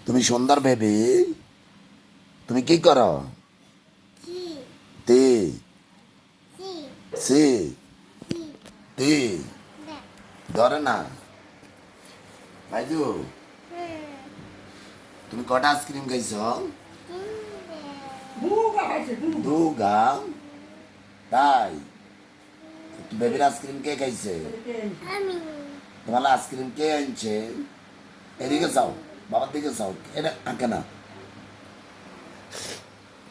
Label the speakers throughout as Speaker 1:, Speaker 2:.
Speaker 1: তুমি সুন্দর বেবি, তুমি কি করো? তি সি তি ধরে না ভাইজু। তুমি কটা আইসক্রিম খাইছ? দুগা। তাই বেবির আইসক্রিম কে খাইছে? তোমার আইসক্রিম কে আনছে? এদিকে যাও, বাবার দিকে যাও। এটা আঁকে না।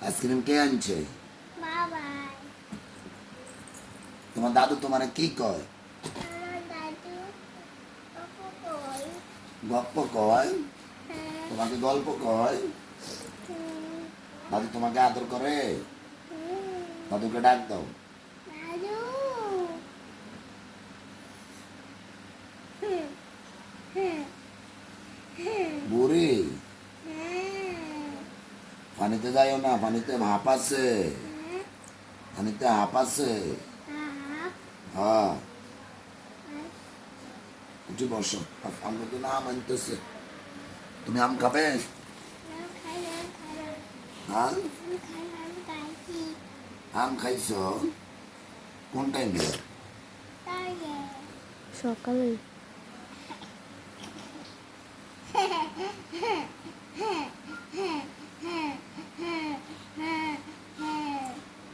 Speaker 1: আইসক্রিম কে আনছে? তোমার দাদু তোমার কি কয়? গল্প কয়? তোমাকে গল্প কয়? দাদু তোমাকে আদর করে? দাদুকে ডাক দাও। বুড়ি, পানিতে যাইও না, পানিতে ভাপ আছে। পানিতে হাঁপ আছে। হ্যাঁ, উঠি বসো। আমরা তো আম আনতেছে। তুমি আম খাবে? হ্যাঁ, আম খাইছ? কোন টাইমে?
Speaker 2: সকালে।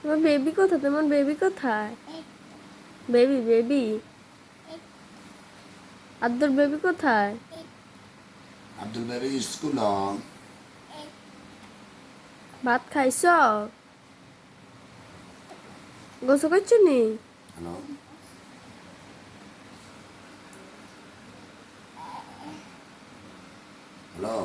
Speaker 2: তোমার বেবি কোথায়? তোমার বেবি কোথায়? বেবি বেবি আব্দুল বেবি কোথায়?
Speaker 1: Abdul baby school.
Speaker 2: ভাত খাইছ? গোসল করছো নি?
Speaker 1: Hello, hello.